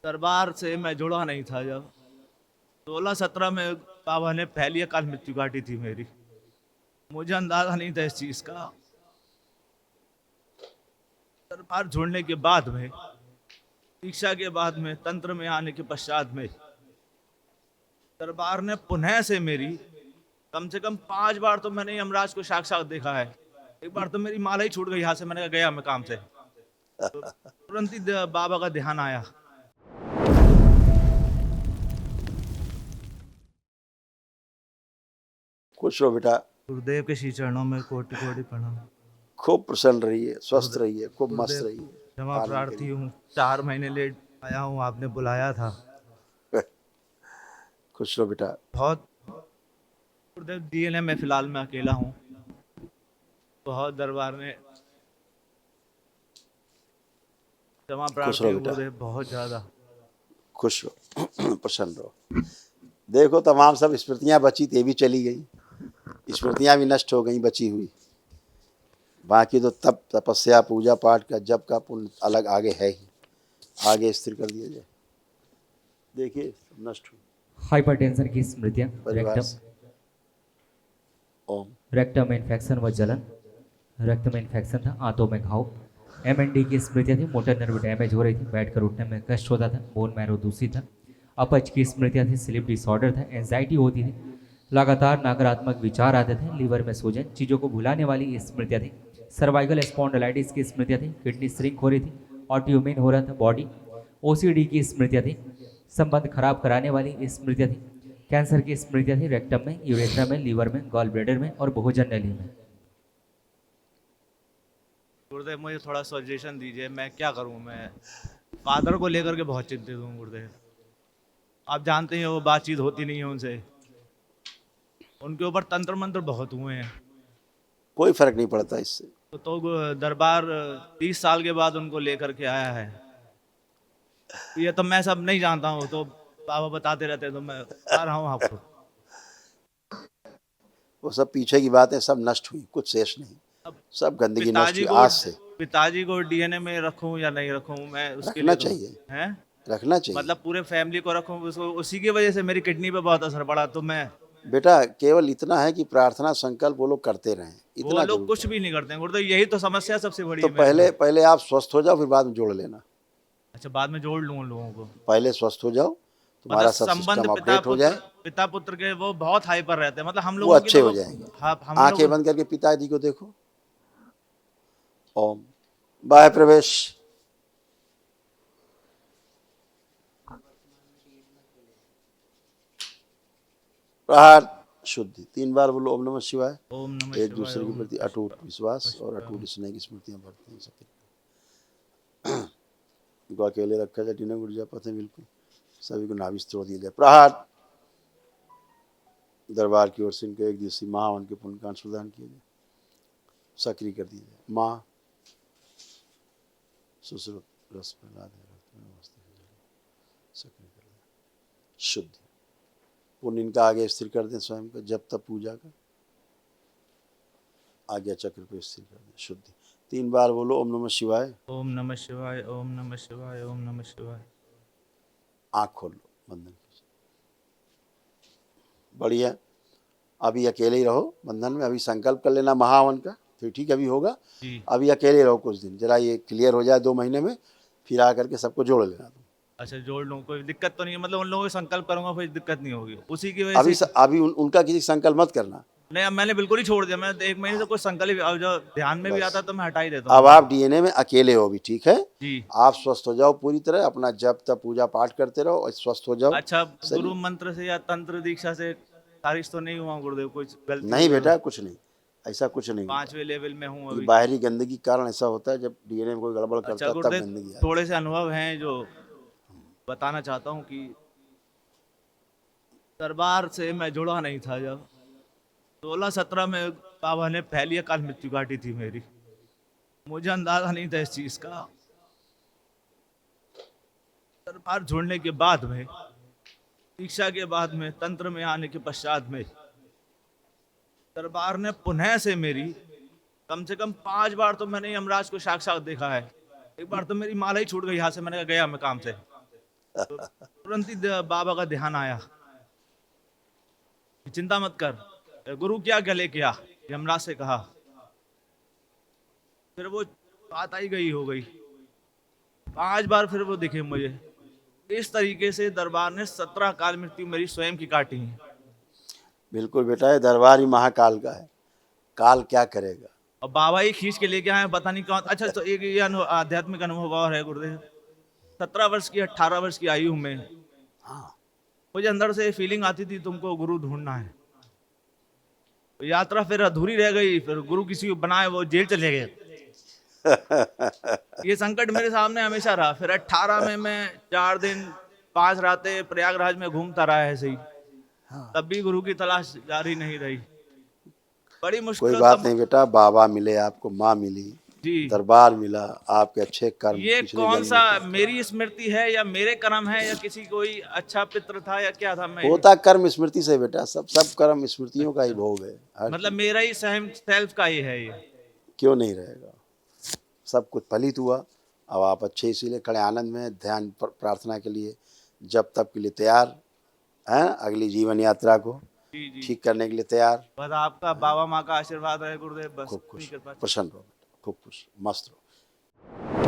दरबार से मैं जुड़ा नहीं था। जब 16-17 में बाबा ने पहली अकाल मृत्यु काटी थी मेरी, मुझे अंदाजा नहीं था इस चीज का। दरबार जुड़ने के बाद में, दीक्षा के बाद में, तंत्र में आने के पश्चात में, दरबार ने पुनः से मेरी कम से कम 5 बार तो मैंने यमराज को साक्षात देखा है। एक बार तो मेरी माला ही छूट गई यहाँ से, मैंने कहा गया मैं काम से, तो तुरंत ही बाबा का ध्यान आया। खुश रहो बेटा, गुरुदेव के श्री चरणों में कोटि कोटि प्रणाम। खूब प्रसन्न रहिए, स्वस्थ रहिए, खूब मस्त गुरुदेव रहिए। क्षमा प्रार्थी हूँ, 4 महीने लेट आया हूँ, आपने बुलाया था। खुश रहो बेटा। बहुत गुरुदेव डीएनए में फिलहाल मैं अकेला हूँ। बहुत दरबार ने क्षमा खुश प्रार्थी रहो हूँ बेटा, गुरुदेव, बहुत ज्यादा। खुश रहो, प्रसन्न रहो। देखो तमाम सब स्मृतियां बची थी, भी चली गई, स्मृतियां भी नष्ट हो गई बची हुई। बाकी तो तप, तपस्या, पूजा पाठ का, जप का पुण्य अलग आगे है ही, आगे स्थिर कर दिया जाए। देखिए सब नष्ट हुई। हाइपरटेंशन की स्मृतियाँ, परिवार रेक्टम, से ओम। रेक्टम में इन्फेक्शन व जलन, रक्त में इन्फेक्शन था, आंतों में घाव। MND की स्मृतियाँ थी, मोटर नर्व डैमेज हो रही थी, बैठकर उठने में कष्ट होता था, बोन मैरो दूषित था। अपच की स्मृतियाँ थी, स्लीप डिसऑर्डर था, एंजाइटी होती थी, लगातार नकारात्मक विचार आते थे, लीवर में सूजन, चीज़ों को भुलाने वाली स्मृतियाँ थी। सर्वाइकल स्पॉन्डिलाइटिस की स्मृतियाँ थी, किडनी श्रिंक हो रही थी, ऑटोइम्यून हो रहा था बॉडी। OCD की स्मृतियाँ थी, संबंध खराब कराने वाली स्मृतियाँ थी। कैंसर की स्मृतियाँ थी, रेक्टम में, यूरेथ्रा में, लीवर में, गॉल ब्लैडर में और भोजन नली में। गुरुदेव मुझे थोड़ा सजेशन दीजिए, मैं क्या करूं। मैं फादर को लेकर के बहुत चिंतित हूँ गुरुदेव। आप जानते हैं वो बातचीत होती नहीं है उनसे, उनके ऊपर तंत्र मंत्र बहुत हुए हैं। कोई फर्क नहीं पड़ता इससे। तो दरबार 30 साल के बाद उनको लेकर के आया है। ये तो मैं सब नहीं जानता हूँ, तो बाबा बताते रहते हैं, तो मैं बता रहा हूँ आपको। वो सब पीछे की बातें सब नष्ट हुई, कुछ शेष नहीं, अब सब गंदगी नष्ट पिताजी हुई को आज से। पिताजी को डीएनए में रखूं या नहीं रखूं, मैं उसके रखना लिए तो चाहिए, हैं, रखना चाहिए। मतलब पूरे फैमिली को रखूं, उसको उसी की वजह से मेरी किडनी पे बहुत असर पड़ा। तो मैं, बेटा केवल इतना है कि प्रार्थना संकल्प वो लोग करते रहें, वो इतना लोग जरूर कुछ करें। भी नहीं करते हैं गुरुदेव, यही तो समस्या सबसे बड़ी तो है मेरे साथ। पहले आप स्वस्थ हो जाओ, फिर बाद में जोड़ लेना। अच्छा, बाद में जोड़ लूं उन लोगों को। पहले स्वस्थ हो जाओ, मतलब तुम्हारा सब संबंध सिस्टम अपडेट हो जाए, पिता पुत्र के वो बहुत हाइपर रहते हैं, मतलब हम वो लोगों की अच्छे तो हो वो, जाएंगे। हम आंखें लोग। बंद करके पिताजी को देखो। ओम। बाह्य प्रवेश। प्रहार शुद्धि। 3 बार बोलो ओम नमः शिवाय। ओम नमः एक शिवाय, दूसरे के ओम प्रति नमः अटूट विश्वास शिवाय, और अटूट स्नेह की स्मृतियां बढ़ती हैं सबके। इनको अकेले रखा जाए, टीना गुर्जा पथ है बिल्कुल, सभी को नाभिस तोड़ दिया जाए। प्रहार। दरबार की ओर से इनको एक दिवसीय महावन के पुण्य का अंश प्रदान किया जाए, सक्रिय कर दिया जाए। माँ सुश्रुत रस प्रहलाद सक्रिय कर दिया। शुद्धि। पुण्य इनका आगे स्थिर कर दें, स्वयं का जब तब पूजा का आज्ञा चक्र पे स्थिर कर दें। शुद्धि। 3 बार बोलो ओम नमः शिवाय। ओम नमः शिवाय, ओम नमः शिवाय, ओम नमः शिवाय। आँख खोल लो, बंधन कीजिए। बढ़िया। अभी अकेले ही रहो बंधन में, अभी संकल्प कर लेना महावन का, फिर ठीक अभी होगा। जी। अभी अकेले रहो कुछ दिन, जरा ये क्लियर हो जाए 2 महीने में, फिर आकर के सबको जोड़ लेना तुम। अच्छा, जोड़ लूं, कोई दिक्कत तो नहीं है, मतलब उन लोगों को संकल्प करूंगा कोई दिक्कत नहीं होगी उसी की वजह से। अभी उनका किसी संकल्प मत करना। नहीं, अब मैंने बिल्कुल ही छोड़ दिया। मैं 1 महीने से कुछ संकल्प, अब जो ध्यान में भी बस आता तो मैं हटा ही देता हूँ अब उनको। आप डीएनए में अकेले हो भी, ठीक है। जी। आप स्वस्थ हो जाओ पूरी तरह, अपना जब तब पूजा पाठ करते रहो और स्वस्थ हो जाओ। अच्छा, गुरु सही। मंत्र से या तंत्र दीक्षा से खारिज तो नहीं हुआ गुरुदेव, कुछ गलती नहीं हो गई तो? बेटा, कुछ नहीं, ऐसा कुछ नहीं होता। 5वें लेवल में हूँ ये अभी। बाहरी गंदगी के कारण ऐसा होता है, जब डीएनए में कोई गड़बड़ अच्छा करता है तब गुरुदेव, गंदगी आती थोड़े से अनुभव हैं जो बताना चाहता हूँ कि दरबार से मैं जुड़ा नहीं था। जब 16-17 में बाबा ने पहली अकाल मृत्यु काटी थी मेरी, मुझे अंदाजा नहीं था इस चीज का। दरबार जुड़ने के बाद में, दीक्षा के बाद में, तंत्र में आने के पश्चात में, दरबार ने पुनः से मेरी कम से कम 5 बार तो मैंने यमराज को साक्षात देखा है। एक बार तो मेरी माला ही छूट गई यहाँ से, मैंने कहा गया मैं काम से, तो तुरंत ही बाबा का ध्यान आया, चिंता मत कर, गुरु क्या गले किया, यमराज से कहा। फिर वो बात आई गई हो गई। 5 बार फिर वो दिखे मुझे। इस तरीके से दरबार ने 17 काल मृत्यु मेरी स्वयं की काटी है। बिल्कुल बेटा, ये दरबार ही महाकाल का है, काल क्या करेगा। और बाबा ही खींच के लेके आए, पता नहीं कौन। अच्छा, तो एक ये आध्यात्मिक अनुभव और है गुरुदेव। 17 वर्ष की 18 वर्ष की आयु में हाँ मुझे अंदर से फीलिंग आती थी तुमको गुरु ढूंढना है। तो यात्रा फिर अधूरी रह गई। फिर गुरु किसी को बनाए, वो जेल चले गए। ये संकट मेरे सामने हमेशा रहा। फिर 18 में मैं 4 दिन 5 रातें प्रयागराज में घूमता रहा ऐसे ही। तब भी गुरु की तलाश जारी नहीं रही। बड़ी कोई मुश्किल बात नहीं बेटा, बाबा मिले आपको, माँ मिली, जी। दरबार मिला, आपके अच्छे कर्म ये पिछले कौन जन्म सा के। मेरी स्मृति है या मेरे कर्म है या किसी कोई अच्छा पित्र था या क्या था? मैं होता कर्म स्मृति से बेटा, सब कर्म स्मृतियों का ही भोग है। मतलब मेरा ही सेल्फ का ही है ये। क्यों नहीं रहेगा, सब कुछ फलित हुआ। अब आप अच्छे इसीलिए खड़े आनंद में, ध्यान प्रार्थना के लिए जब तब के लिए तैयार हैं, अगली जीवन यात्रा को जी जी। ठीक करने के लिए तैयार। बस आपका बाबा माँ का आशीर्वाद है गुरुदेव, बस खूब इतनी खुश, कृपा। प्रसन्न रहो, खूब खुश, मस्त रहो।